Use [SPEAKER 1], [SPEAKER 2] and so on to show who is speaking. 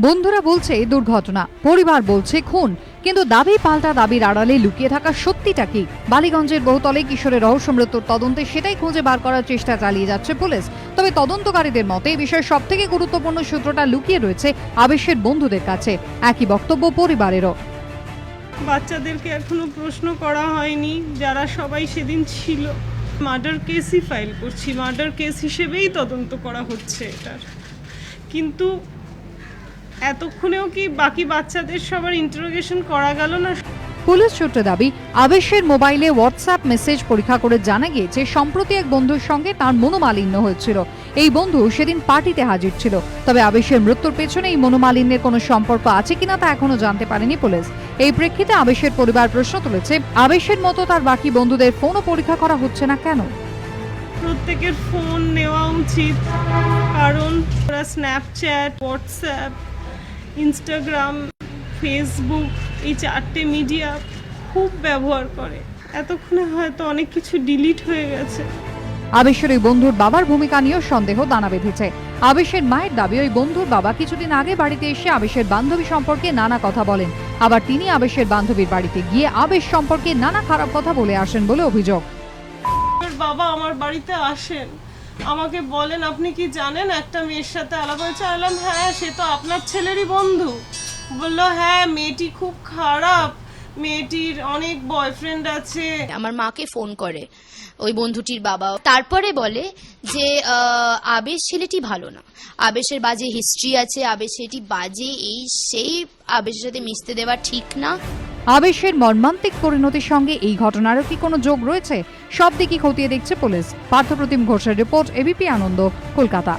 [SPEAKER 1] বন্ধুরা বলছে দুর্ঘটনা, পরিবার বলছে খুন, কিন্তু দাবি পাল্টা দাবির আড়ালে লুকিয়ে থাকা সত্যিটা কি? বালিগঞ্জের বহুতলে কিশোরের রহস্য মৃত্যুর তদন্তে সেটাই খুঁজে বার করার চেষ্টা চালিয়ে যাচ্ছে পুলিশ। তবে তদন্তকারীদের মতে এই বিষয়ের সব থেকে গুরুত্বপূর্ণ সূত্রটা লুকিয়ে রয়েছে আবেশের বন্ধুদের কাছে। একই বক্তব্য পরিবারেরও।
[SPEAKER 2] বাচ্চাদেরকে এখনো প্রশ্ন করা হয়নি, যারা সবাই সেদিন ছিল। মার্ডার কেসই ফাইল করছি, মার্ডার কেস হিসেবেই তদন্ত করা হচ্ছে এটার। কিন্তু এতক্ষণেও কি বাকি বাচ্চাদের সবার ইন্টারোগেশন করা গেল না?
[SPEAKER 1] পুলিশ সূত্রে দাবি, আবেশের মোবাইলে হোয়াটসঅ্যাপ মেসেজ পরীক্ষা করে জানা গিয়েছে সম্প্রতি এক বন্ধুর সঙ্গে তার মনোমালিন্য হয়েছিল। এই বন্ধু সেদিন পার্টিতে হাজির ছিল। তবে আবেশের মৃত্যুর পেছনে এই মনোমালিন্যের কোনো সম্পর্ক আছে কিনা তা এখনো জানতে পারেনি পুলিশ। এই প্রেক্ষিতে আবেশের পরিবার প্রশ্ন তুলেছে, আবেশের মতো তার বাকি বন্ধুদের ফোনও পরীক্ষা করা হচ্ছে না কেন?
[SPEAKER 2] প্রত্যেকের ফোন নেওয়া উচিত, কারণ ওরা স্ন্যাপচ্যাট, হোয়াটসঅ্যাপ, ইনস্টাগ্রাম, ফেসবুক, এই 4টে মিডিয়া খুব ব্যবহার করে। এতক্ষণে হয়তো অনেক কিছু ডিলিট হয়ে গেছে।
[SPEAKER 1] আবেশের ওই বন্ধুর বাবার ভূমিকা নিয়েও সন্দেহ দানা বেঁধেছে। আবেশের মায়ের দাবি, ওই বন্ধুর বাবা কিছুদিন আগে বাড়িতে এসে আবেশের বান্ধবী সম্পর্কে নানা কথা বলেন। আবার তিনি আবেশের বান্ধবীর বাড়িতে গিয়ে আবেশ সম্পর্কে নানা খারাপ কথা বলে আসেন বলে অভিযোগ।
[SPEAKER 2] বাবা আমার বাড়িতে আসেন, আমাকে বলেন আপনি কি জানেন একটা মেয়ের সাথে আলাপ হয়েছে? বললাম হ্যাঁ, সে তো আপনার ছেলেরই বন্ধু। বললো হ্যাঁ, মেয়েটি খুব খারাপ, মেয়েটির অনেক বয়ফ্রেন্ড আছে।
[SPEAKER 3] আমার মাকে ফোন করে ওই বন্ধুটির বাবা, তারপরে বলে যে আবেশ ছেলেটি ভালো না, আবেশের বাজে হিস্ট্রি আছে, আবেশ ছেলেটি বাজে, এই সেই, আবেশের সাথে মিশতে দেওয়া ঠিক না।
[SPEAKER 1] আবেশের মর্মান্তিক পরিণতির সঙ্গে এই ঘটনারও কি কোনো যোগ রয়েছে? সব দিকই খতিয়ে দেখছে পুলিশ। পার্থপ্রতিম ঘোষের রিপোর্ট, এবিপি আনন্দ, কলকাতা।